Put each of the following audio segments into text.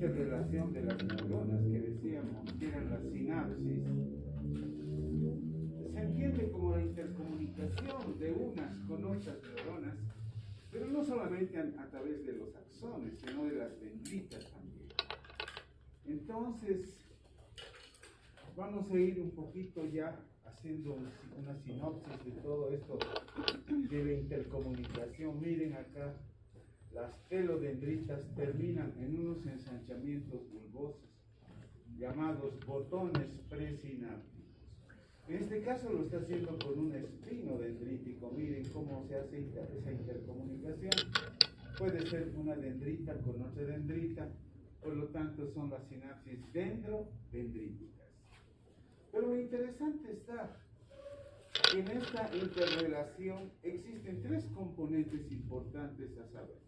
interrelación de las neuronas que decíamos, que eran las sinapsis, se entiende como la intercomunicación de unas con otras neuronas, pero no solamente a través de los axones, sino de las dendritas también. Entonces, vamos a ir un poquito ya haciendo una sinopsis de todo esto de la intercomunicación. Miren acá, las telodendritas terminan en unos ensanchamientos bulbosos llamados botones presinápticos. En este caso lo está haciendo con un espino dendrítico. Miren cómo se hace esa intercomunicación. Puede ser una dendrita con otra dendrita, por lo tanto son las sinapsis dendrodendríticas. Pero lo interesante está que en esta interrelación existen tres componentes importantes a saber.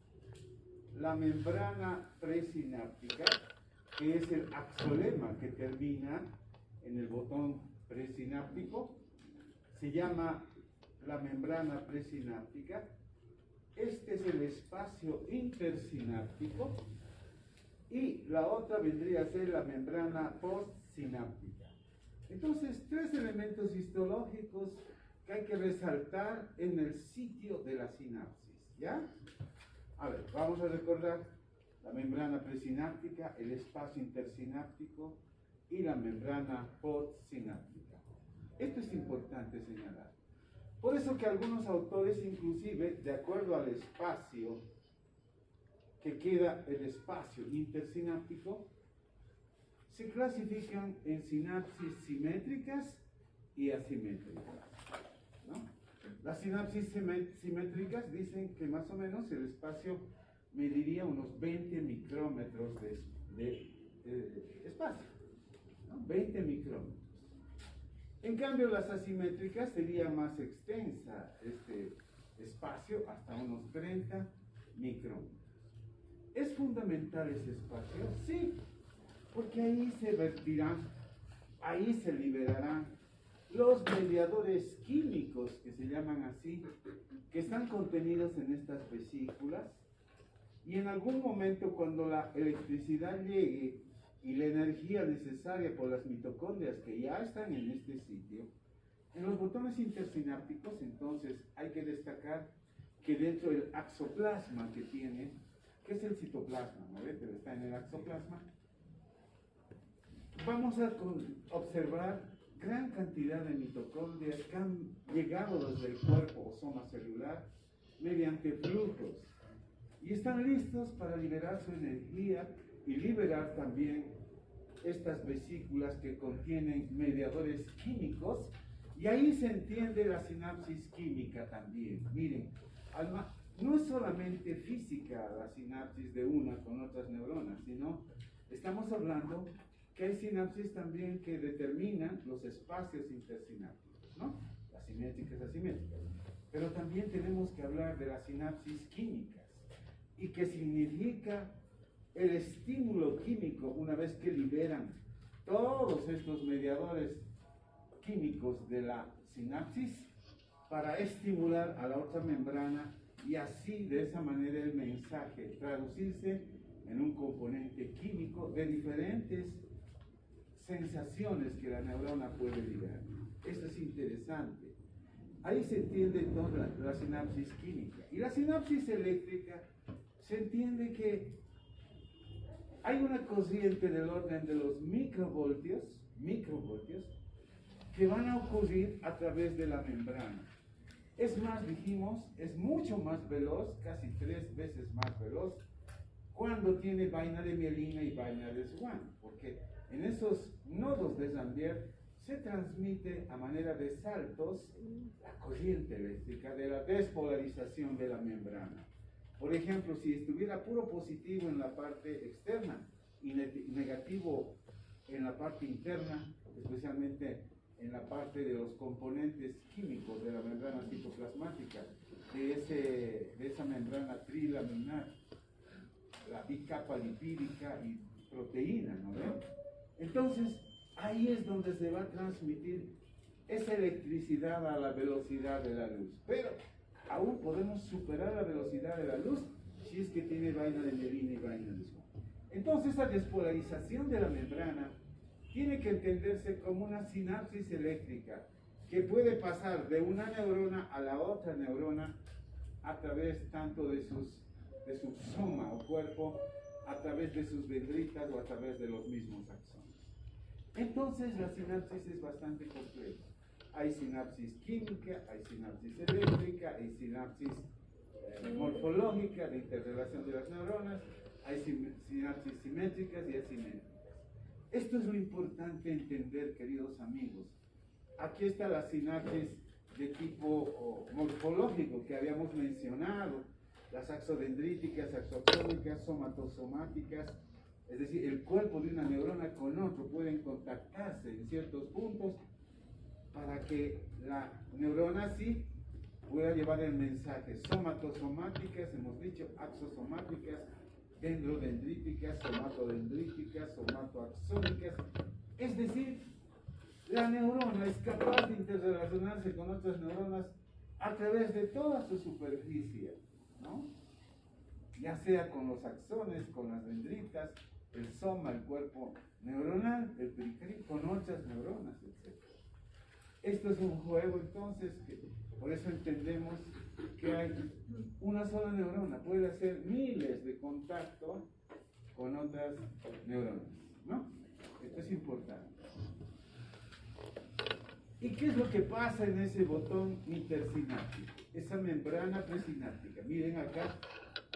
La membrana presináptica, que es el axolema que termina en el botón presináptico, se llama la membrana presináptica. Este es el espacio intersináptico y la otra vendría a ser la membrana postsináptica. Entonces, tres elementos histológicos que hay que resaltar en el sitio de la sinapsis, ¿ya? A ver, vamos a recordar la membrana presináptica, el espacio intersináptico y la membrana postsináptica. Esto es importante señalar. Por eso que algunos autores, inclusive, de acuerdo al espacio que queda el espacio intersináptico, se clasifican en sinapsis simétricas y asimétricas, ¿no? Las sinapsis simétricas dicen que más o menos el espacio mediría unos 20 micrómetros de espacio, ¿no? 20 micrómetros. En cambio, las asimétricas sería más extensa este espacio, hasta unos 30 micrómetros. ¿Es fundamental ese espacio? Sí, porque ahí se vertirán, ahí se liberarán los mediadores químicos, que se llaman así, que están contenidos en estas vesículas, y en algún momento cuando la electricidad llegue y la energía necesaria por las mitocondrias que ya están en este sitio, en los botones intersinápticos, entonces hay que destacar que dentro del axoplasma que tiene, que es el citoplasma, ¿no ve? Pero está en el axoplasma, vamos a observar gran cantidad de mitocondrias que han llegado desde el cuerpo o soma celular mediante flujos y están listos para liberar su energía y liberar también estas vesículas que contienen mediadores químicos, y ahí se entiende la sinapsis química también. Miren, no es solamente física la sinapsis de una con otras neuronas, sino estamos hablando que hay sinapsis también que determinan los espacios intersinápticos, ¿no? Las simétricas, asimétricas. Pero también tenemos que hablar de las sinapsis químicas, y que significa el estímulo químico una vez que liberan todos estos mediadores químicos de la sinapsis para estimular a la otra membrana y así de esa manera el mensaje traducirse en un componente químico de diferentes sensaciones que la neurona puede liberar. Esto es interesante. Ahí se entiende entonces la sinapsis química. Y la sinapsis eléctrica se entiende que hay una corriente del orden de los microvoltios que van a ocurrir a través de la membrana. Es más, dijimos, es mucho más veloz, casi 3 veces más veloz, cuando tiene vaina de mielina y vaina de Schwann, porque en esos nodos de Zambier se transmite a manera de saltos la corriente eléctrica de la despolarización de la membrana. Por ejemplo, si estuviera puro positivo en la parte externa y negativo en la parte interna, especialmente en la parte de los componentes químicos de la membrana citoplasmática, de esa membrana trilaminar, la bicapa lipídica y proteína, ¿no ven? Entonces, ahí es donde se va a transmitir esa electricidad a la velocidad de la luz. Pero aún podemos superar la velocidad de la luz si es que tiene vaina de mielina y vaina de Schwann. Entonces, esa despolarización de la membrana tiene que entenderse como una sinapsis eléctrica que puede pasar de una neurona a la otra neurona a través tanto de su soma o cuerpo, a través de sus dendritas o a través de los mismos axones. Entonces, la sinapsis es bastante compleja. Hay sinapsis química, hay sinapsis eléctrica, hay sinapsis morfológica de interrelación de las neuronas, hay sinapsis simétricas y asimétricas. Esto es lo importante entender, queridos amigos. Aquí está la sinapsis de tipo morfológico que habíamos mencionado, las axodendríticas, axotómicas, somatosomáticas, es decir, el cuerpo de una neurona con otro pueden contactarse en ciertos puntos para que la neurona sí pueda llevar el mensaje. Somatosomáticas, hemos dicho, axosomáticas, dendrodendríticas, somatodendríticas, somatoaxónicas, es decir, la neurona es capaz de interrelacionarse con otras neuronas a través de toda su superficie, ¿no? Ya sea con los axones, con las dendritas, el soma, el cuerpo neuronal, el pericardio, con otras neuronas, etc. Esto es un juego, entonces, que por eso entendemos que hay una sola neurona, puede hacer miles de contactos con otras neuronas, ¿no? Esto es importante. ¿Y qué es lo que pasa en ese botón intersináptico? Esa membrana presináptica. Miren acá,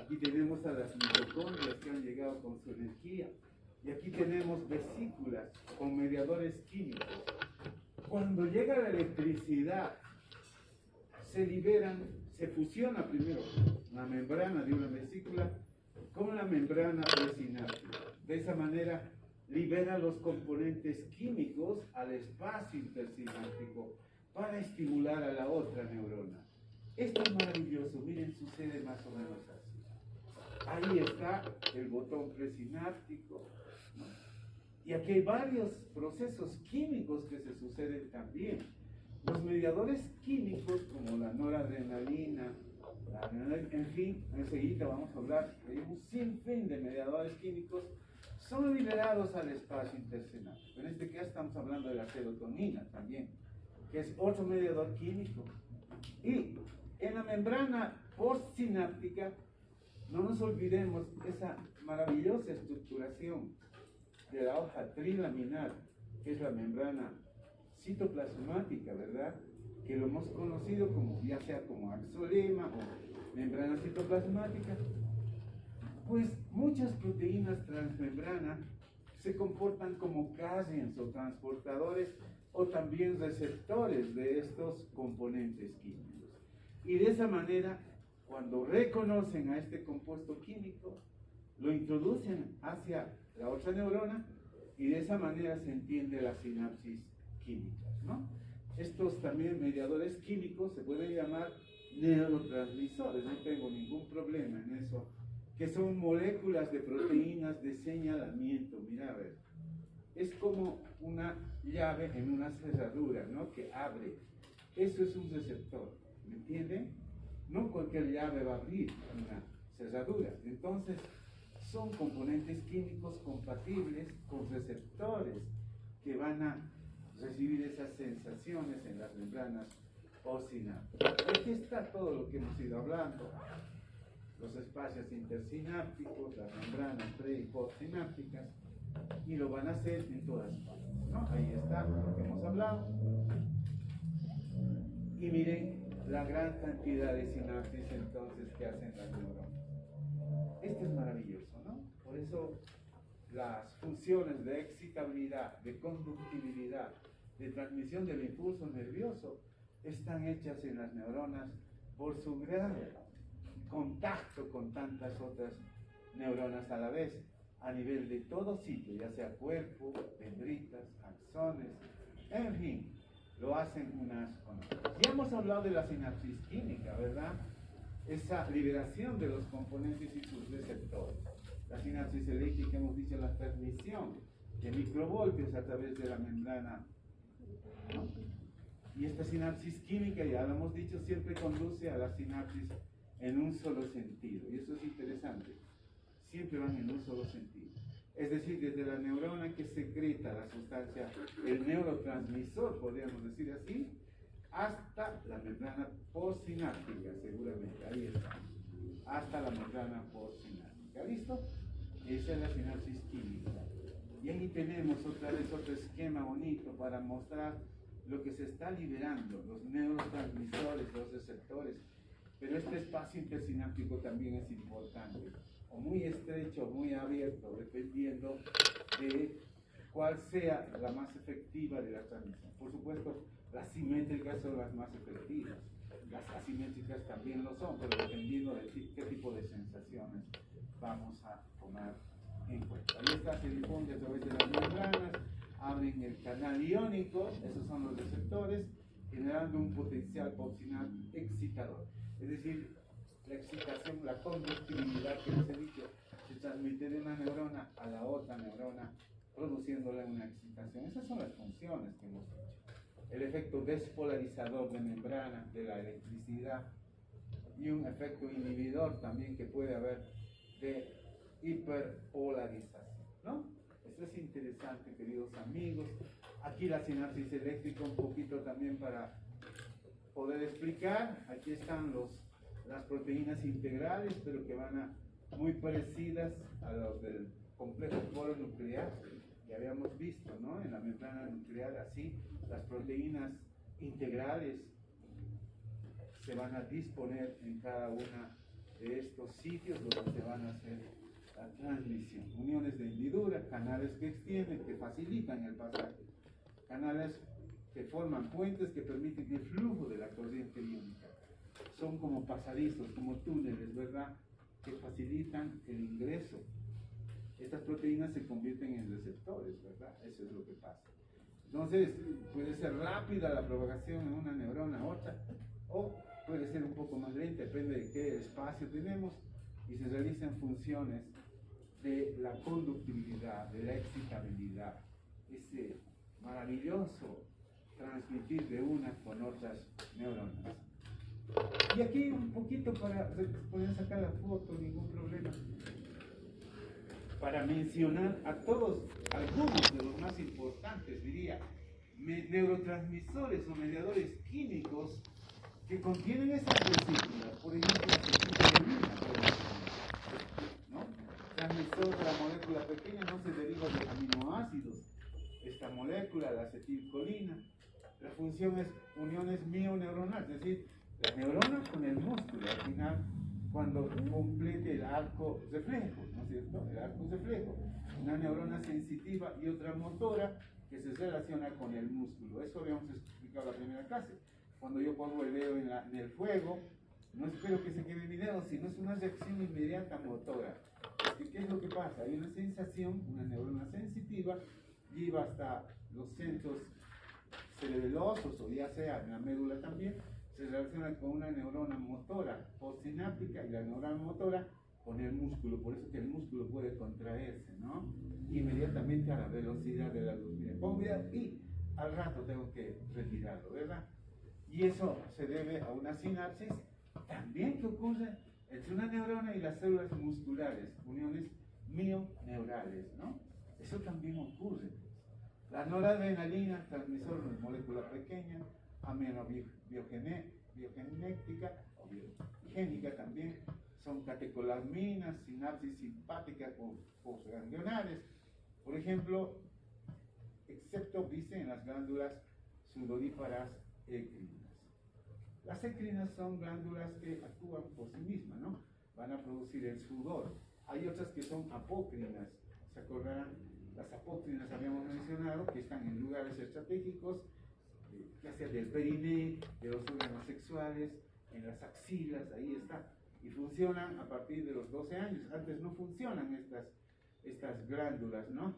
aquí tenemos a las mitocondrias que han llegado con su energía. Y aquí tenemos vesículas con mediadores químicos. Cuando llega la electricidad, se liberan, se fusiona primero la membrana de una vesícula con la membrana presináptica. De esa manera, libera los componentes químicos al espacio intersináptico para estimular a la otra neurona. Esto es maravilloso, miren, sucede más o menos así. Ahí está el botón presináptico, ¿no? Y aquí hay varios procesos químicos que se suceden también. Los mediadores químicos, como la noradrenalina, en fin, enseguida vamos a hablar de un sinfín de mediadores químicos, son liberados al espacio intersináptico. En este caso estamos hablando de la serotonina también, que es otro mediador químico. Y en la membrana postsináptica, no nos olvidemos esa maravillosa estructuración de la hoja trilaminar, que es la membrana citoplasmática, ¿verdad? Que lo hemos conocido como, ya sea como axolema o membrana citoplasmática. Pues muchas proteínas transmembrana se comportan como carriers o transportadores o también receptores de estos componentes químicos. Y de esa manera, cuando reconocen a este compuesto químico, lo introducen hacia la otra neurona y de esa manera se entiende la sinapsis química, ¿no? Estos también mediadores químicos se pueden llamar neurotransmisores, no tengo ningún problema en eso, que son moléculas de proteínas de señalamiento. Mira, a ver, es como una llave en una cerradura, ¿no? Que abre. Eso es un receptor, ¿me entienden? No cualquier llave va a abrir una cerradura. Entonces, son componentes químicos compatibles con receptores que van a recibir esas sensaciones en las membranas postsinápticas. Aquí está todo lo que hemos ido hablando. Los espacios intersinápticos, las membranas pre y postsinápticas, y lo van a hacer en todas partes, ¿no? Ahí está lo que hemos hablado. Y miren la gran cantidad de sinapsis entonces que hacen las neuronas. Esto es maravilloso, ¿no? Por eso las funciones de excitabilidad, de conductibilidad, de transmisión del impulso nervioso están hechas en las neuronas por su gran contacto con tantas otras neuronas a la vez, a nivel de todo sitio, ya sea cuerpo, dendritas, axones, en fin, lo hacen unas con otras. Ya hemos hablado de la sinapsis química, ¿verdad? Esa liberación de los componentes y sus receptores. La sinapsis eléctrica, hemos dicho, la transmisión de microvoltios a través de la membrana, ¿no? Y esta sinapsis química, ya lo hemos dicho, siempre conduce a la sinapsis en un solo sentido, y eso es interesante. siempre van en un solo sentido. Es decir, desde la neurona que secreta la sustancia, el neurotransmisor, podríamos decir así, hasta la membrana postsináptica, seguramente, ahí está, hasta la membrana postsináptica. ¿Listo? Esa es la sinapsis química. Y ahí tenemos otra vez otro esquema bonito para mostrar lo que se está liberando, los neurotransmisores, los receptores. Pero este espacio intersináptico también es importante, o muy estrecho o muy abierto, dependiendo de cuál sea la más efectiva de la transmisión. Por supuesto, las simétricas son las más efectivas, las asimétricas también lo son, pero dependiendo de qué tipo de sensaciones vamos a tomar en cuenta. Ahí está, se difunde a través de las membranas, abren el canal iónico, esos son los receptores, generando un potencial possinal excitador. Es decir, la excitación, la conductividad que les he dicho, se transmite de una neurona a la otra neurona, produciéndole una excitación. Esas son las funciones que hemos hecho. El efecto despolarizador de membrana, de la electricidad, y un efecto inhibidor también que puede haber de hiperpolarización, ¿no? Esto es interesante, queridos amigos. Aquí la sinapsis eléctrica un poquito también para poder explicar. Aquí están las proteínas integrales, pero que van a muy parecidas a los del complejo polo nuclear que habíamos visto, ¿no? En la membrana nuclear, así las proteínas integrales se van a disponer en cada una de estos sitios donde se van a hacer la transmisión. Uniones de hendidura, canales que extienden, que facilitan el pasaje, canales que forman puentes que permiten el flujo de la corriente iónica. Son como pasadizos, como túneles, ¿verdad?, que facilitan el ingreso. Estas proteínas se convierten en receptores, ¿verdad? Eso es lo que pasa. Entonces, puede ser rápida la propagación en una neurona a otra, o puede ser un poco más lenta, depende de qué espacio tenemos, y se realizan funciones de la conductibilidad, de la excitabilidad, ese maravilloso transmitir de una con otras neuronas. Y aquí un poquito para poder sacar la foto, ningún problema, para mencionar a todos, algunos de los más importantes, diría, neurotransmisores o mediadores químicos que contienen esas vesículas, por ejemplo, la acetilcolina, ¿no? Transmisor de la molécula pequeña no se deriva de aminoácidos. Esta molécula, la acetilcolina, la función es uniones mioneuronales, es decir, la neurona con el músculo, al final, cuando complete el arco reflejo, ¿no es cierto? El arco reflejo, una neurona sensitiva y otra motora que se relaciona con el músculo. Eso habíamos explicado en la primera clase. Cuando yo pongo el dedo en el fuego, no espero que se quede mi dedo, sino es una reacción inmediata motora. ¿Qué es lo que pasa? Hay una sensación, una neurona sensitiva, lleva hasta los centros cerebelosos, o ya sea en la médula también, se relaciona con una neurona motora postsináptica y la neurona motora con el músculo. Por eso que el músculo puede contraerse, ¿no? Inmediatamente a la velocidad de la luz. Miren, pongo y al rato tengo que retirarlo, ¿verdad? Y eso se debe a una sinapsis también que ocurre entre una neurona y las células musculares, uniones mioneurales, ¿no? Eso también ocurre. La noradrenalina, transmisor de molécula pequeña, aminobiogenética o biogénica también, son catecolaminas, sinapsis simpáticas o postganglionares, por ejemplo, excepto, dice, en las glándulas sudoríparas écrinas. Las écrinas son glándulas que actúan por sí mismas, ¿no? Van a producir el sudor. Hay otras que son apócrinas, ¿se acordarán? Las apócrinas habíamos mencionado que están en lugares estratégicos, ya sea del periné, de los órganos sexuales, en las axilas, ahí está. Y funcionan a partir de los 12 años. Antes no funcionan estas glándulas, ¿no?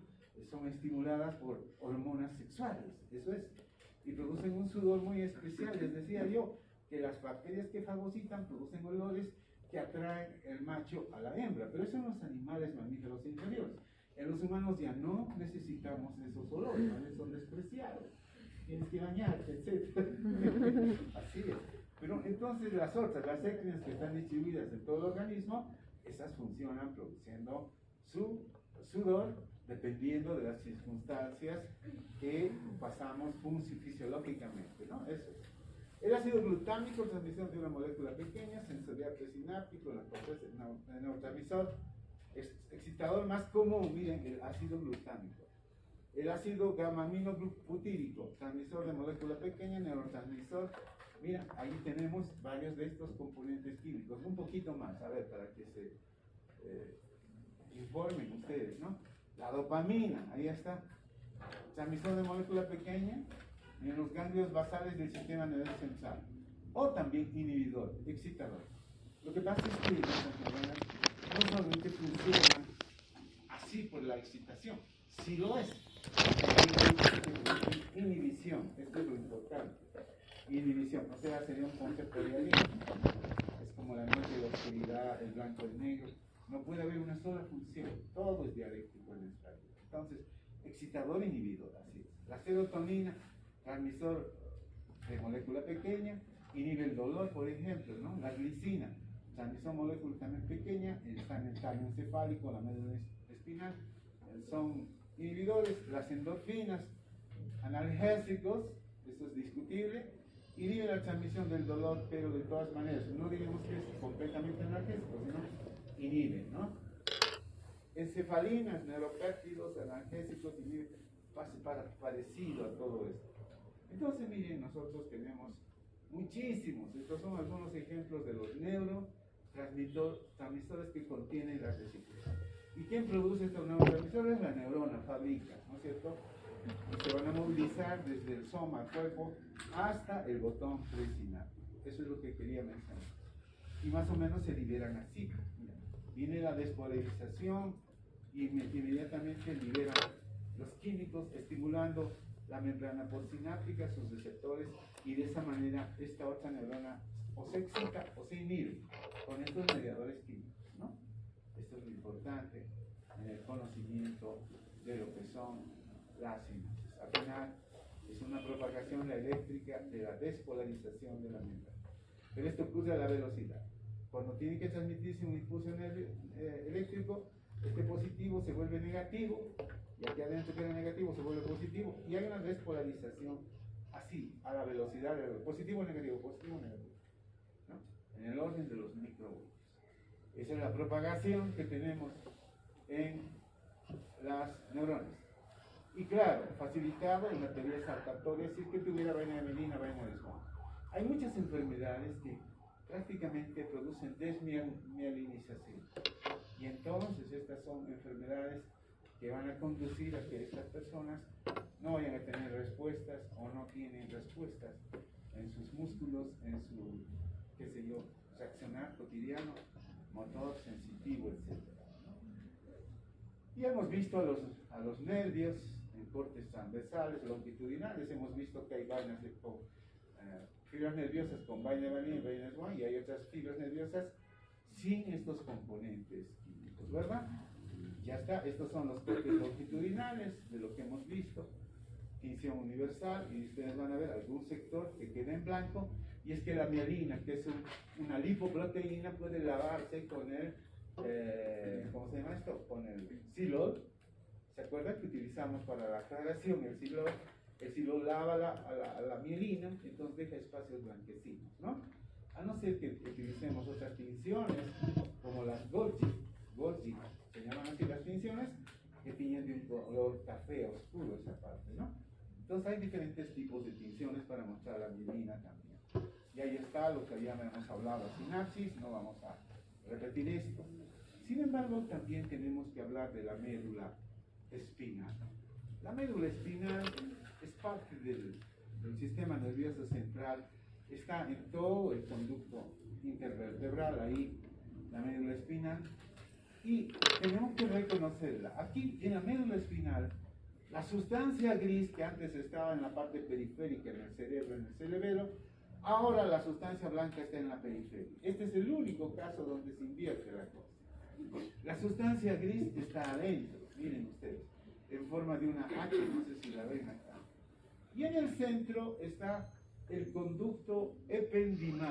Son estimuladas por hormonas sexuales, eso es. Y producen un sudor muy especial. Les decía yo que las bacterias que fagocitan producen olores que atraen el macho a la hembra. Pero eso en los animales mamíferos inferiores. En los humanos ya no necesitamos esos olores, ¿no? Son despreciados. Tienes que bañarte, etc. Así es. Pero entonces las otras, las écrinas que están distribuidas en todo el organismo, Estas funcionan produciendo su sudor dependiendo de las circunstancias que pasamos fisiológicamente, ¿no? Eso es. El ácido glutámico, transmisión de una molécula pequeña, sensorial presináptico, la corteza del neurotransmisor, excitador más común, miren, el ácido glutámico. El ácido gamma-aminobutírico, transmisor de molécula pequeña, neurotransmisor. Mira, ahí tenemos varios de estos componentes químicos, un poquito más, a ver, para que se informen ustedes, ¿no? La dopamina, ahí está, transmisor de molécula pequeña en los ganglios basales del sistema nervioso central, o también inhibidor, excitador. Lo que pasa es que no solamente funcionan así por la excitación, si lo es, inhibición, esto es lo importante. Inhibición, o sea, sería un concepto realista. Es como la noche, la oscuridad, el blanco, el negro. No puede haber una sola función, todo es dialéctico en nuestra vida. Entonces, excitador, inhibidor, así es. La serotonina, transmisor de molécula pequeña, inhibe el dolor, por ejemplo, ¿no? La glicina, transmisor molécula también pequeña, está en el tallo encefálico, la médula espinal, son inhibidores. Las endorfinas, analgésicos, esto es discutible, inhibe la transmisión del dolor, pero de todas maneras, no diremos que es completamente analgésico, sino inhibe, ¿no? Encefalinas, neuropéptidos, analgésicos, inhibe, parecido a todo esto. Entonces, miren, nosotros tenemos muchísimos, estos son algunos ejemplos de los neurotransmisores que contienen las vesículas. ¿Y quién produce estos neurotransmisores? La neurona fabrica, ¿no es cierto? Y se van a movilizar desde el soma al cuerpo hasta el botón presináptico. Eso es lo que quería mencionar. Y más o menos se liberan así. Mira, viene la despolarización y inmediatamente liberan los químicos estimulando la membrana postsináptica, sus receptores, y de esa manera esta otra neurona o se excita o se inhibe con estos mediadores químicos, ¿no? Esto es lo importante en el conocimiento de lo que son las sinapsis. Al final es una propagación eléctrica de la despolarización de la membrana. Pero esto ocurre a la velocidad. Cuando tiene que transmitirse un impulso eléctrico, este positivo se vuelve negativo, y aquí adentro que era negativo se vuelve positivo, y hay una despolarización así, a la velocidad de positivo, negativo, ¿no? En el orden de los microvoltios. Esa es la propagación que tenemos en las neuronas. Y claro, facilitado en la teoría saltatoria si es que tuviera vaina de mielina, vaina de Swan. Hay muchas enfermedades que prácticamente producen desmielinización. Y entonces estas son enfermedades que van a conducir a que estas personas no vayan a tener respuestas o no tienen respuestas en sus músculos, en su, qué sé yo, reaccionar cotidiano, motor, sensitivo, etc. Y hemos visto a los nervios en cortes transversales, longitudinales, hemos visto que hay vainas fibras nerviosas con vaina de vanilla y vaina de Swan, y hay otras fibras nerviosas sin estos componentes químicos, ¿verdad? Ya está, estos son los cortes longitudinales de lo que hemos visto, tinción universal, y ustedes van a ver algún sector que queda en blanco, y es que la mielina, que es una lipoproteína, puede lavarse con el, ¿cómo se llama esto? Con el silol. ¿Se acuerdan que utilizamos para la aclaración el silol? El silol lava a la mielina, entonces deja espacios blanquecinos, ¿no? A no ser que utilicemos otras tinciones, como las Golgi, se llaman así las tinciones, que tienen de un color café oscuro esa parte, ¿no? Entonces hay diferentes tipos de tinciones para mostrar la mielina también. Y ahí está lo que ya hemos hablado, sinapsis, no vamos a repetir esto. Sin embargo, también tenemos que hablar de la médula espinal. La médula espinal es parte del sistema nervioso central, está en todo el conducto intervertebral, ahí la médula espinal, y tenemos que reconocerla. Aquí en la médula espinal, la sustancia gris que antes estaba en la parte periférica, en el cerebro, en el cerebelo, ahora la sustancia blanca está en la periferia. Este es el único caso donde se invierte la cosa. La sustancia gris está adentro, miren ustedes, en forma de una H, no sé si la ven acá. Y en el centro está el conducto ependimo.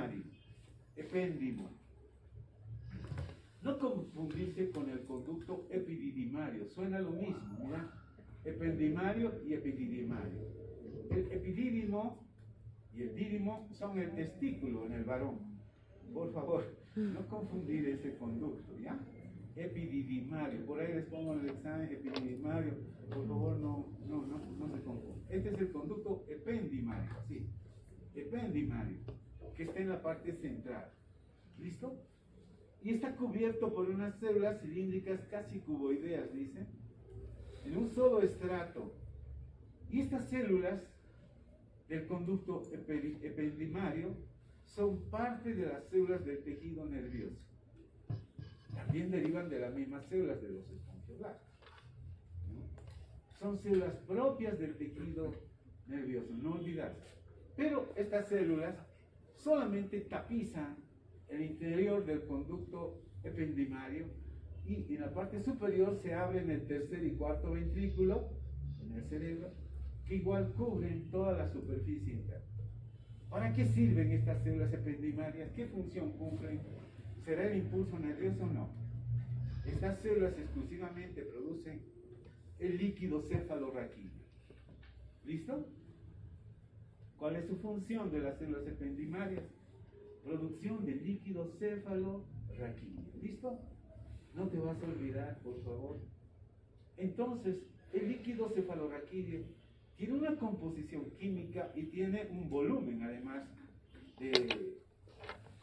No no confundirse con el conducto epididimario. Suena lo mismo, mira. Ependimario y epididimario. El epidídimo y el dídimo son el testículo en el varón. Por favor, no confundir ese conducto, ¿ya? Epididimario. Por ahí les pongo en el examen epididimario. Por favor, no se confundan. Este es el conducto ependimario, sí. Ependimario, que está en la parte central. ¿Listo? Y está cubierto por unas células cilíndricas casi cuboideas, dice, en un solo estrato. Y estas células del conducto ependimario son parte de las células del tejido nervioso. También derivan de las mismas células de los espongioblastos, ¿no? Son células propias del tejido nervioso, no olvidarse. Pero estas células solamente tapizan el interior del conducto ependimario y en la parte superior se abren el tercer y cuarto ventrículo en el cerebro, que igual cubren toda la superficie interna. ¿Para qué sirven estas células ependimarias? ¿Qué función cumplen? ¿Será el impulso nervioso o no? Estas células exclusivamente producen el líquido cefalorraquídeo. ¿Listo? ¿Cuál es su función de las células ependimarias? Producción de líquido cefalorraquídeo. ¿Listo? No te vas a olvidar, por favor. Entonces, el líquido cefalorraquídeo tiene una composición química y tiene un volumen, además, de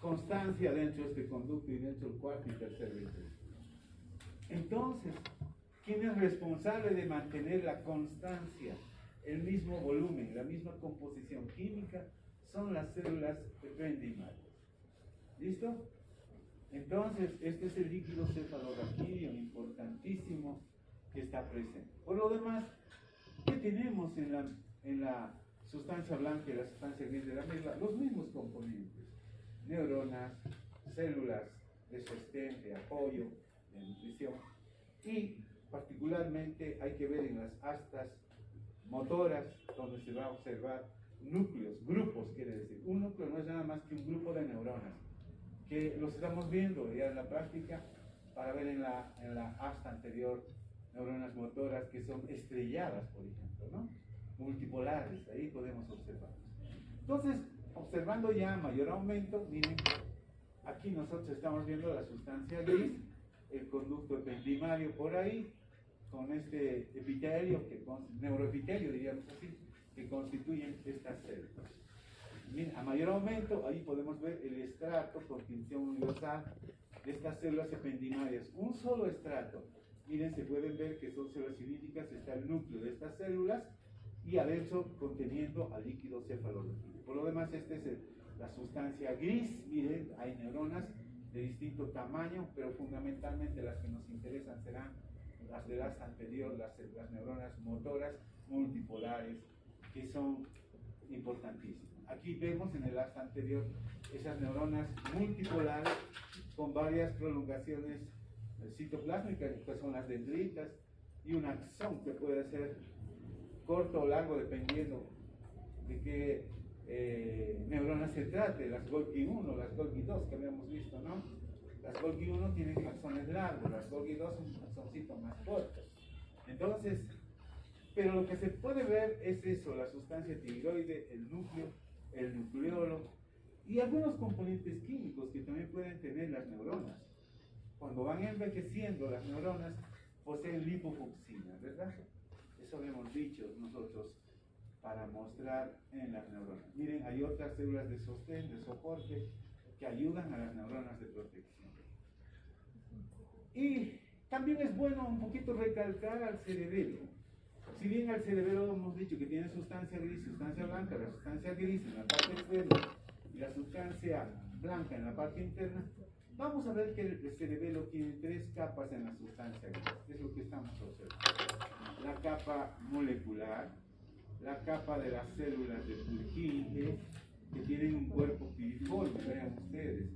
constancia dentro de este conducto y dentro del cuarto y tercer ventrículo. Entonces, ¿quién es responsable de mantener la constancia, el mismo volumen, la misma composición química? Son las células ependimarias. ¿Listo? Entonces, este es el líquido cefalorraquídeo importantísimo que está presente. Por lo demás, ¿qué tenemos en la sustancia blanca y la sustancia gris de la médula? Los mismos componentes: neuronas, células de sostén, de apoyo, de nutrición, y particularmente hay que ver en las astas motoras, donde se va a observar núcleos, grupos, quiere decir. Un núcleo no es nada más que un grupo de neuronas, que los estamos viendo ya en la práctica, para ver en la asta anterior neuronas motoras que son estrelladas, por ejemplo, ¿no? Multipolares, ahí podemos observarlos. Entonces, observando ya mayor aumento, miren, aquí nosotros estamos viendo la sustancia gris, el conducto ependimario por ahí, con este epitelio, neuroepitelio diríamos así, que constituyen estas células. Miren, a mayor aumento, ahí podemos ver el estrato con tinción universal de estas células ependimarias. Un solo estrato. Miren, se pueden ver que son células cilíndricas, está el núcleo de estas células y adentro conteniendo al líquido cefalorraquídeo. Por lo demás, esta es la sustancia gris. Miren, hay neuronas de distinto tamaño, pero fundamentalmente las que nos interesan serán las del asta anterior, las neuronas motoras multipolares, que son importantísimas. Aquí vemos en el asta anterior esas neuronas multipolares con varias prolongaciones citoplásmicas, que son las dendritas, y un axón que puede ser corto o largo dependiendo de qué neuronas se trate, las Golgi 1, las Golgi 2 que habíamos visto, ¿no? Las Golgi 1 tienen axones largos, las Golgi 2 un axoncito más corto. Entonces, pero lo que se puede ver es eso, la sustancia tiroide, el núcleo, el nucleolo y algunos componentes químicos que también pueden tener las neuronas. Cuando van envejeciendo, las neuronas poseen lipofuncina, ¿verdad? Eso lo hemos dicho nosotros para mostrar en las neuronas. Miren, hay otras células de sostén, de soporte, que ayudan a las neuronas de protección. Y también es bueno un poquito recalcar al cerebelo. Si bien al cerebelo hemos dicho que tiene sustancia gris, sustancia blanca, la sustancia gris en la parte externa y la sustancia blanca en la parte interna, vamos a ver que el cerebelo tiene tres capas en la sustancia gris. Es lo que estamos observando. La capa molecular, la capa de las células de Purkinje, que tienen un cuerpo piriforme, vean ustedes,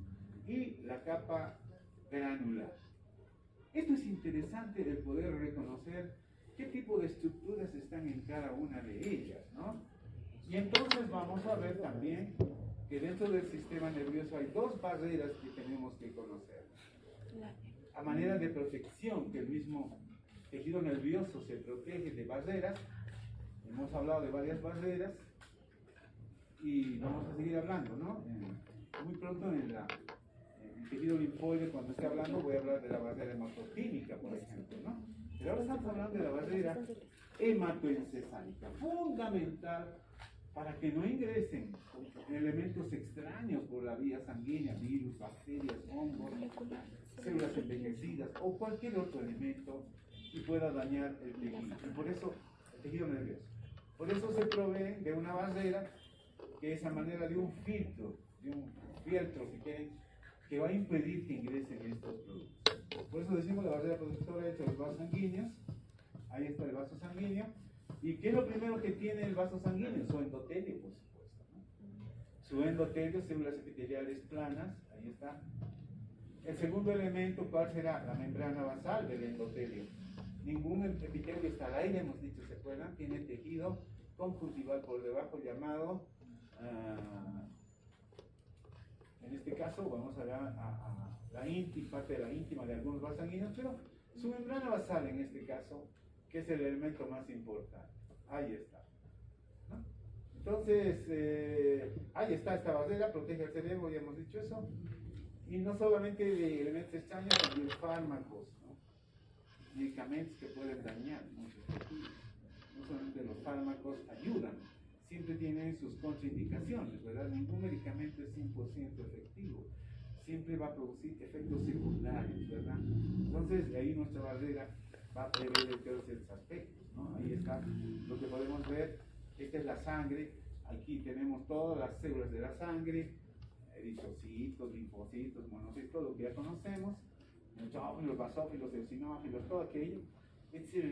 y la capa granular. Esto es interesante de poder reconocer qué tipo de estructuras están en cada una de ellas, ¿no? Y entonces vamos a ver también que dentro del sistema nervioso hay dos barreras que tenemos que conocer. a manera de protección, que el mismo tejido nervioso se protege de barreras. Hemos hablado de varias barreras y vamos a seguir hablando, ¿no? Muy pronto en el tejido linfoide, cuando esté hablando, voy a hablar de la barrera hematoquímica, por ejemplo, ¿no? Pero ahora estamos hablando de la barrera hematoencefálica, fundamental para que no ingresen elementos extraños por la vía sanguínea, virus, bacterias, hongos, células envejecidas o cualquier otro elemento que pueda dañar el tejido. Y por eso, el tejido nervioso. Por eso se provee de una barrera que es a manera de un filtro, si quieren, que va a impedir que ingresen estos productos. Por eso decimos la barrera protectora de los vasos sanguíneos. Ahí está el vaso sanguíneo. ¿Y qué es lo primero que tiene el vaso sanguíneo? Su endotelio, por supuesto, ¿no? Su endotelio, células epiteliales planas, ahí está. El segundo elemento, ¿cuál será? La membrana basal del endotelio. Ningún epitelio está al aire, hemos dicho, ¿se acuerdan? Tiene tejido conjuntival por debajo llamado, en este caso vamos a ver a la íntima, parte de la íntima de algunos vasos sanguíneos, pero su membrana basal en este caso, que es el elemento más importante. Ahí está, ¿no? Entonces, ahí está esta barrera, protege al cerebro, ya hemos dicho eso. Y no solamente de elementos extraños, también fármacos, ¿no? Medicamentos que pueden dañar muchos tejidos. No solamente los fármacos ayudan, siempre tienen sus contraindicaciones, ¿verdad? Ningún medicamento es 100% efectivo. Siempre va a producir efectos secundarios, ¿verdad? Entonces, ahí nuestra barrera va a prever todos esos aspectos, ¿no? Ahí está lo que podemos ver. Esta es la sangre. Aquí tenemos todas las células de la sangre, eritrocitos, linfocitos, monocitos, todo lo que ya conocemos, neutrófilos, basófilos, eosinófilos, todo aquello. Este es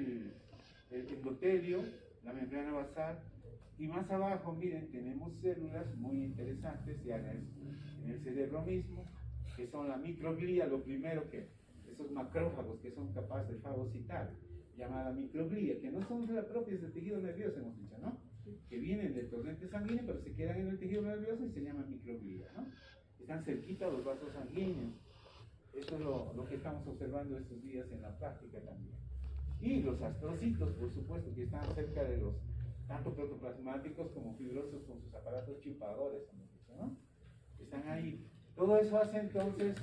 el endotelio, la membrana basal. Y más abajo, miren, tenemos células muy interesantes ya en el cerebro mismo, que son la microglía, lo primero que, esos macrófagos que son capaces de fagocitar, llamada microglía, que no son propias del tejido nervioso, hemos dicho, ¿no? Que vienen del torrente sanguíneo, pero se quedan en el tejido nervioso y se llaman microglía, ¿no? Están cerquita a los vasos sanguíneos. Eso es lo que estamos observando estos días en la práctica también. Y los astrocitos, por supuesto, que están cerca de los tanto protoplasmáticos como fibrosos con sus aparatos chupadores, hemos dicho, ¿no? Están ahí. Todo eso hace entonces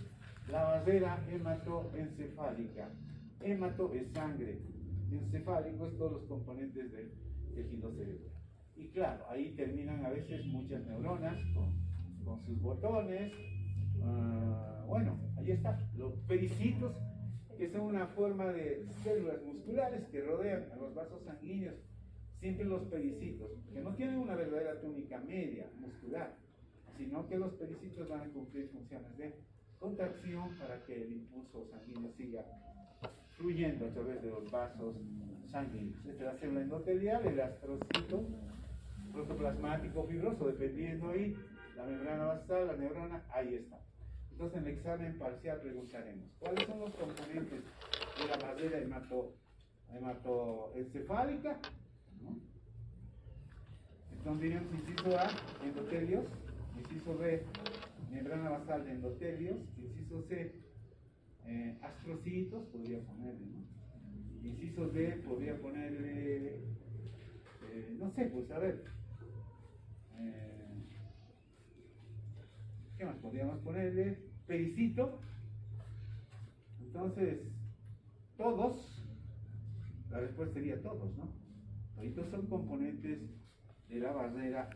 la barrera hematoencefálica. Hemato es sangre, encefálico es todos los componentes del tejido cerebral. Y claro, ahí terminan a veces muchas neuronas con sus botones. Bueno, ahí está, los pericitos, que son una forma de células musculares que rodean a los vasos sanguíneos. Siempre los pericitos, que no tienen una verdadera túnica media muscular, sino que los pericitos van a cumplir funciones de contracción para que el impulso sanguíneo siga fluyendo a través de los vasos sanguíneos. Esta es la célula endotelial, el astrocito, protoplasmático fibroso, dependiendo ahí, la membrana basal, la neurona, ahí está. Entonces en el examen parcial preguntaremos, ¿cuáles son los componentes de la barrera hematoencefálica? ¿No? Entonces diríamos inciso A, endotelios, inciso B, membrana basal de endotelios, inciso C, astrocitos, podría ponerle, ¿no? Inciso D, podría ponerle, no sé, pues a ver, ¿qué más podríamos ponerle? Pericito. Entonces, todos, la respuesta sería todos, ¿no? Estos son componentes de la barrera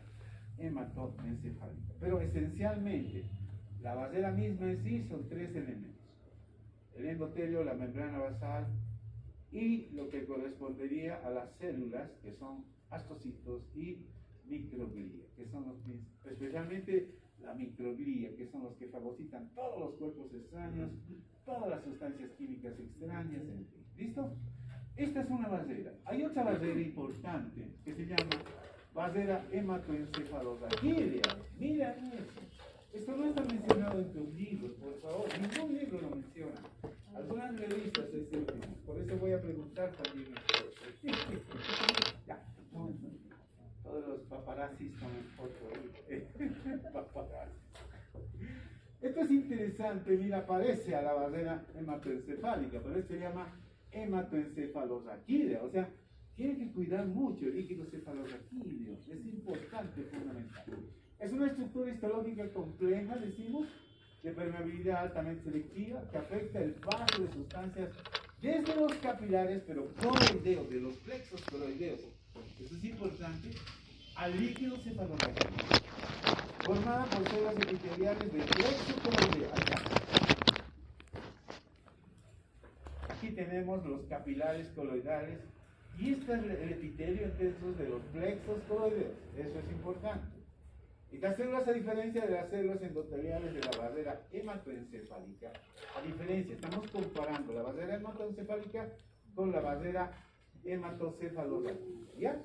hematoencefálica. Pero esencialmente, la barrera misma en sí son tres elementos. El endotelio, la membrana basal y lo que correspondería a las células, que son astrocitos y microglía, que son los, especialmente la microglía, que son los que fagocitan todos los cuerpos extraños, todas las sustancias químicas extrañas, en fin. ¿Listo? Esta es una barrera. Hay otra barrera importante que se llama barrera hematoencefalorraquídea. Mira eso. Esto no está mencionado en tus libros, por favor. Ningún libro lo menciona. Algunas revistas es el último. Por eso voy a preguntar también. Ya. Todos los paparazzis son fotos. Paparazzi. Esto es interesante. interesante, mira, parece a la barrera hematoencefálica, pero se llama hematoencefalorraquídea, o sea, tiene que cuidar mucho el líquido cefalorraquídeo, es importante, fundamental. Es una estructura histológica compleja, decimos, de permeabilidad altamente selectiva, que afecta el paso de sustancias desde los capilares, pero coloideos, de los plexos coloideos, eso es importante, al líquido cefalorraquídeo, formada por células epiteliales del plexo coloideo. Aquí tenemos los capilares coloidales y este es el epitelio entonces de los plexos coloideos, eso es importante. Estas células, a diferencia de las células endoteliales de la barrera hematoencefálica, estamos comparando la barrera hematoencefálica con la barrera hematocefalorraquídea. ¿Ya?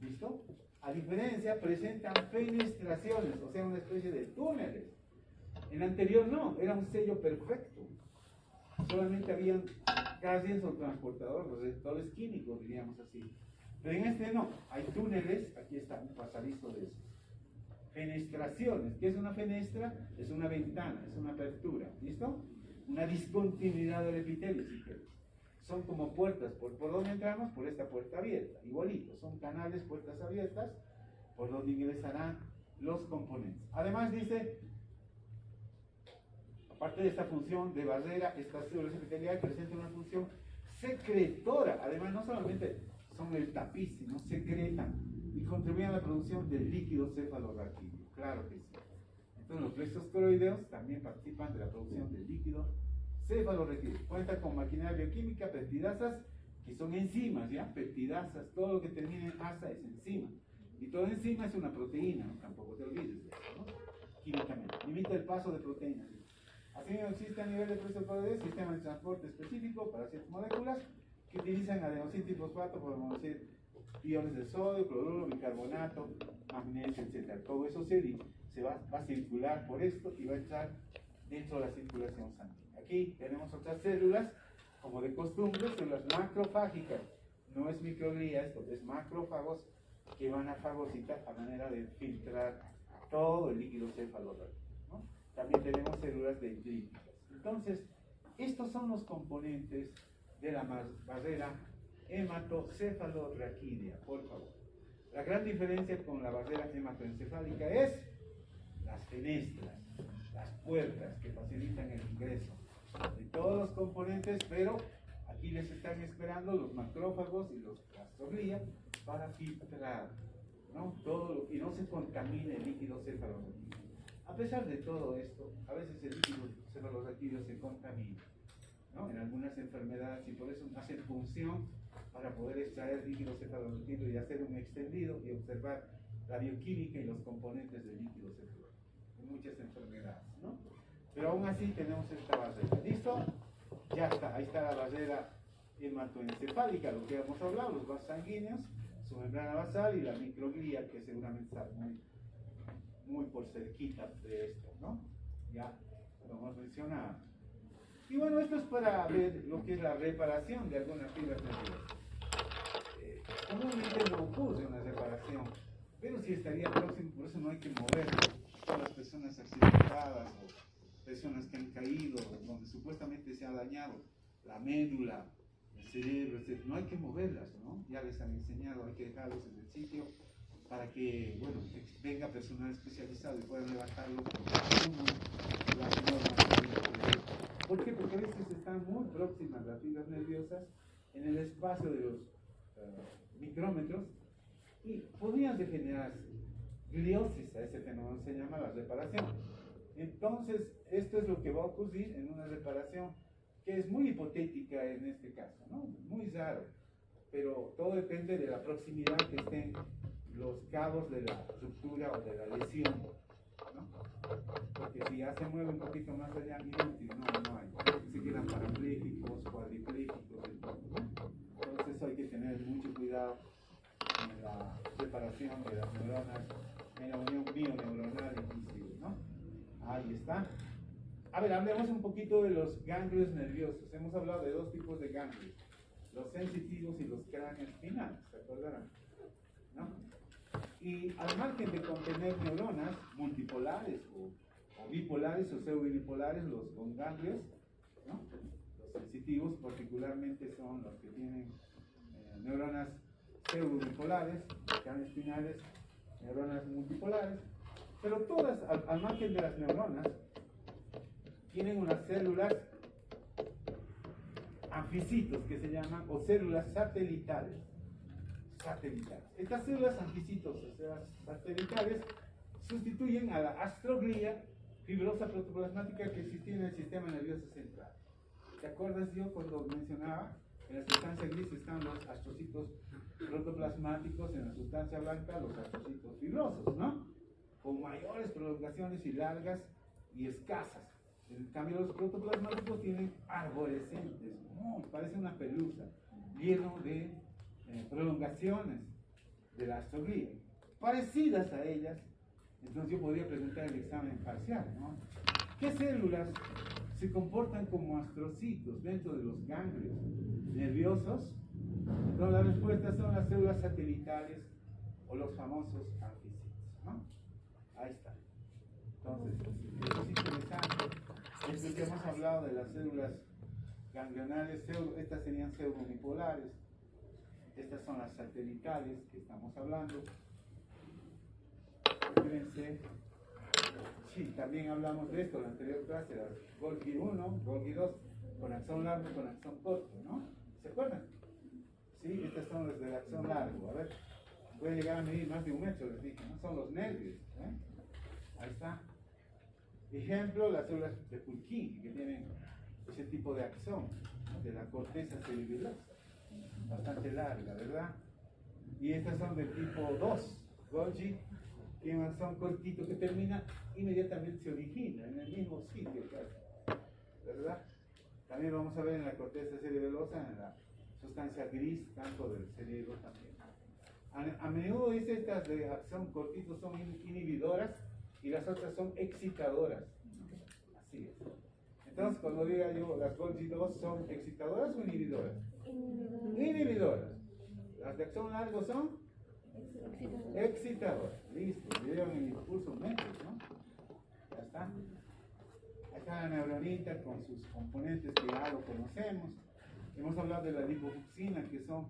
¿Listo? A diferencia, presentan fenestraciones, o sea, una especie de túneles. En la anterior no, era un sello perfecto. Solamente habían casi en su transportador, los receptores químicos, diríamos así. Pero en este no, hay túneles, aquí está un pasadizo de eso. Fenestraciones. ¿Qué es una fenestra? Es una ventana, es una apertura. ¿Listo? Una discontinuidad del epitelio, si quieres. Son como puertas. ¿Por dónde entramos? Por esta puerta abierta. Igualito, son canales, puertas abiertas, por donde ingresarán los componentes. Además dice, aparte de esta función de barrera, estas células epiteliales presentan una función secretora. Además, no solamente son el tapiz, sino secretan y contribuyen a la producción del líquido cefalorraquídeo. Claro que sí. Entonces, los plexos coloideos también participan de la producción del líquido cefalorraquídeo. Cuenta con maquinaria bioquímica, peptidasas, que son enzimas, ¿ya? Peptidasas, todo lo que termina en asa es enzima. Y toda enzima es una proteína, ¿no? Tampoco te olvides de eso, ¿no? Químicamente. Limita el paso de proteínas. Asimismo, existe a nivel de plexos coloideos sistema de transporte específico para ciertas moléculas que utilizan adenosíntrifosfato para producir iones de sodio, cloruro, bicarbonato, magnesio, etc. Todo eso se va a circular por esto y va a entrar dentro de la circulación sanguínea. Aquí tenemos otras células, como de costumbre, células macrofágicas. No es microglía esto, es macrófagos que van a fagocitar a manera de filtrar todo el líquido cefalorraquídeo, ¿no? También tenemos células dendríticas. Entonces, estos son los componentes de la barrera hematocefalorraquídea, por favor. La gran diferencia con la barrera hematoencefálica es las fenestras, las puertas que facilitan el ingreso de todos los componentes, pero aquí les están esperando los macrófagos y los gastroclía para filtrar, ¿no? Todo y no se contamine el líquido cefalorraquídeo. A pesar de todo esto, a veces el líquido cefalorraquídeo se contamina, ¿no? En algunas enfermedades, y por eso hacen función para poder extraer líquido cefalorraquídeo y hacer un extendido y observar la bioquímica y los componentes del líquido cefalorraquídeo en muchas enfermedades, ¿no? Pero aún así tenemos esta barrera. ¿Listo? Ya está, ahí está la barrera hematoencefálica, lo que hemos hablado, los vasos sanguíneos, su membrana basal y la microglía, que seguramente está muy por cerquita de esto, ¿no? Ya lo hemos mencionado. Y bueno, esto es para ver lo que es la reparación de algunas fibras nerviosas. Comúnmente no ocurre una reparación, pero sí estaría próximo, por eso no hay que mover todas las personas accidentadas o personas que han caído, donde supuestamente se ha dañado la médula, el cerebro, etc. No hay que moverlas, ¿no? Ya les han enseñado, hay que dejarlos en el sitio para que, bueno, venga personal especializado y pueda levantarlo como las normas. ¿Por qué? Porque a veces están muy próximas las fibras nerviosas en el espacio de los micrómetros y podrían degenerarse. Gliosis, a ese fenómeno se llama la reparación. Entonces, esto es lo que va a ocurrir en una reparación que es muy hipotética en este caso, ¿no? Muy raro, pero todo depende de la proximidad que estén los cabos de la ruptura o de la lesión, ¿no? Porque si ya se mueve un poquito más allá, inútil, no hay. Se quedan parapléjicos, cuadripléjicos, ¿no? Entonces hay que tener mucho cuidado en la separación de las neuronas en la unión bioneuronal invisible, ¿no? Ahí está. A ver, hablemos un poquito de los ganglios nerviosos. Hemos hablado de dos tipos de ganglios, los sensitivos y los craneoespinales, ¿se acordarán? ¿No? Y al margen de contener neuronas multipolares o o bipolares o pseudobipolares, los con ganglios, ¿no? Los sensitivos particularmente son los que tienen neuronas pseudobipolares, canales espinales, neuronas multipolares, pero todas, al margen de las neuronas, tienen unas células anficitos que se llaman, o células satelitales. Estas células anficitos, o sea, satelitales, sustituyen a la astroglía fibrosa protoplasmática que existía en el sistema nervioso central. ¿Te acuerdas yo cuando mencionaba en la sustancia gris están los astrocitos protoplasmáticos, en la sustancia blanca los astrocitos fibrosos, ¿no? Con mayores prolongaciones y largas y escasas. En cambio, los protoplasmáticos tienen arborescentes, parece una pelusa, lleno de prolongaciones de la astroglía, parecidas a ellas. Entonces yo podría presentar el examen parcial, ¿no? ¿Qué células se comportan como astrocitos dentro de los ganglios nerviosos? Entonces la respuesta son las células satelitales o los famosos anficitos, ¿no? Ahí está. Entonces, esto es interesante. Esto que hemos hablado de las células ganglionales, estas serían pseudobipolares. Estas son las satelitales que estamos hablando. Fíjense. Sí, también hablamos de esto en la anterior clase, las Golgi 1, Golgi 2, con axón largo y con axón corto, ¿no? ¿Se acuerdan? Sí, estas son las del axón largo. A ver, puede llegar a medir más de 1 metro, les dije, ¿no? Son los nervios, ¿eh? Ahí está. Ejemplo, las células de Purkinje, que tienen ese tipo de axón, ¿no? De la corteza celulosa, bastante larga, ¿verdad? Y estas son del tipo 2, Golgi, que un axón cortito que termina, inmediatamente se origina en el mismo sitio, ¿verdad? También vamos a ver en la corteza cerebrosa, en la sustancia gris, tanto del cerebro también. A menudo dice estas de axón cortito son inhibidoras y las otras son excitadoras. Así es. Entonces, cuando diga yo las Golgi 2 son excitadoras o inhibidoras. Inhibidoras. Las de axón largo son excitadoras. Listo. Llevan el impulso metros, ¿no? Ya está. Ahí está la neuronita con sus componentes que ya lo conocemos. Hemos hablado de la lipofuxina, que son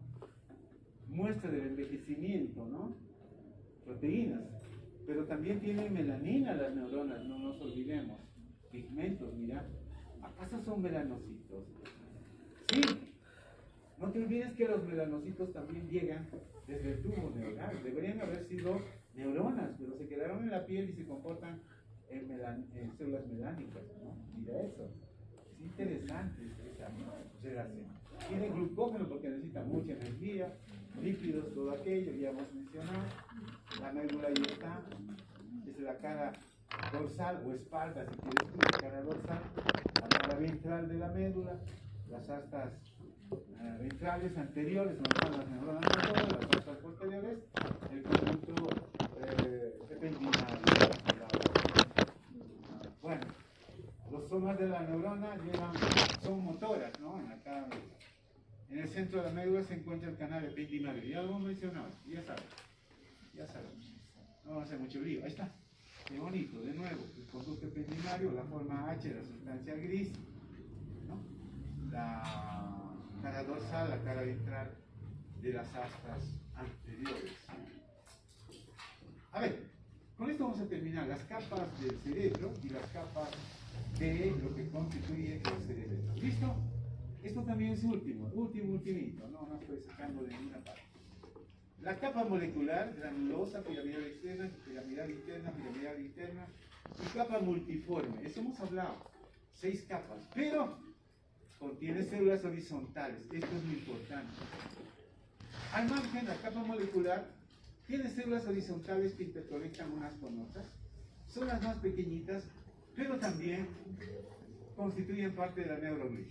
muestras del envejecimiento, ¿no? Proteínas. Pero también tienen melanina las neuronas, no nos olvidemos. Pigmentos, mira. ¿Acaso son melanocitos? Sí. No te olvides que los melanocitos también llegan desde el tubo neural. Deberían haber sido neuronas, pero se quedaron en la piel y se comportan en células melánicas, ¿no? Mira eso. Es interesante esa relación. Tiene glucógeno porque necesita mucha energía, lípidos, todo aquello, ya hemos mencionado. La médula ahí está. Es la cara dorsal o espalda, si quieres tú, la cara dorsal, la cara ventral de la médula, las astas ventrales anteriores, donde están las neuronas motoras, las astas posteriores, el conjunto ependimal. Bueno, los somas de la neurona son motoras, ¿no? En el centro de la médula se encuentra el canal ependimario. Ya lo hemos mencionado, ya saben. No vamos a hacer mucho lío. Ahí está. Qué bonito, de nuevo. El conducto ependimario, la forma H, la sustancia gris, ¿no? La cara dorsal, la cara ventral de las astas anteriores. A ver, con esto vamos a terminar las capas del cerebro y las capas de lo que constituye el cerebro. ¿Listo? Esto también es ultimito, no estoy sacando de ninguna parte. La capa molecular, granulosa, piramidal externa, piramidal interna y capa multiforme. Eso hemos hablado, 6 capas, pero contiene células horizontales. Esto es muy importante. Al margen, la capa molecular tiene células horizontales que interconectan unas con otras. Son las más pequeñitas, pero también constituyen parte de la neuroglía.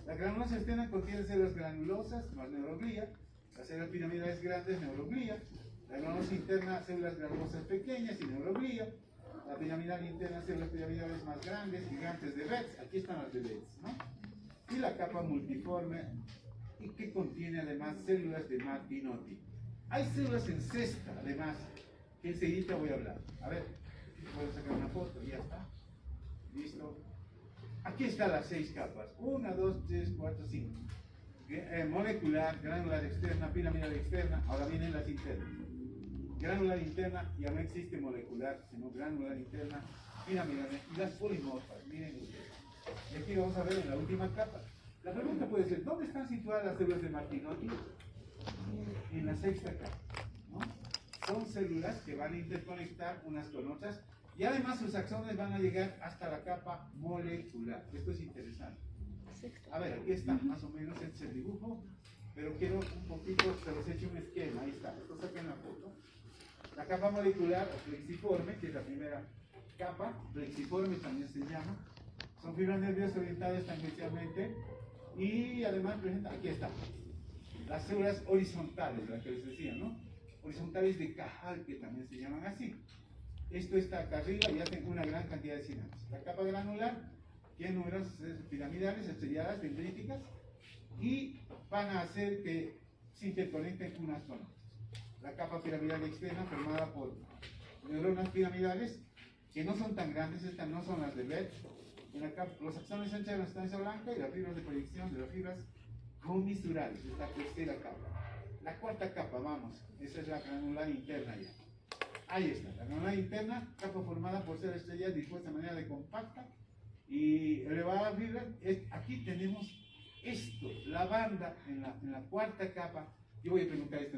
La granulosa externa contiene células granulosas, más neuroglía. Las células piramidales grandes, neuroglía. La granulosa interna, células granulosas pequeñas y neuroglía. La piramidal interna, células piramidales más grandes, gigantes de Betz. Aquí están las de Betz, ¿no? Y la capa multiforme, y que contiene además células de Martinotti. Hay células en cesta, además, que enseguida voy a hablar. A ver, puedo sacar una foto y ya está. Listo. Aquí están las 6 capas. 1, 2, 3, 4, 5. Molecular, granular externa, piramidal externa. Ahora vienen las internas. Granular interna ya no existe molecular, sino granular interna, piramidal y las polimorfas. Miren ustedes. Y aquí vamos a ver en la última capa. La pregunta puede ser, ¿dónde están situadas las células de Martinotti? En la 6ª capa, ¿no? Son células que van a interconectar unas con otras y además sus axones van a llegar hasta la capa molecular. Esto es interesante. A ver, aquí está, más o menos este es el dibujo, pero quiero un poquito, se los he hecho un esquema, ahí está, esto saquen la foto. La capa molecular o plexiforme, que es la primera capa, plexiforme también se llama, son fibras nerviosas orientadas tangencialmente y además presenta, aquí está, las células horizontales, las que les decía, ¿no? Horizontales de Cajal, que también se llaman así. Esto está acá arriba y hacen una gran cantidad de sinapsis. La capa granular tiene números piramidales, estrelladas, dendríticas, y van a hacer que se interconecten unas con otras. La capa piramidal externa formada por neuronas piramidales, que no son tan grandes, estas no son las de Bett. Los axones anchos de la sustancia blanca y las fibras de proyección de las fibras comisurales, esta tercera capa. La 4ª capa, vamos, esa es la granular interna ya. Ahí está, la granular interna, capa formada por células estrelladas dispuestas de manera de compacta y elevada fibra. Aquí tenemos esto, la banda en la 4ª capa. Yo voy a preguntar esto.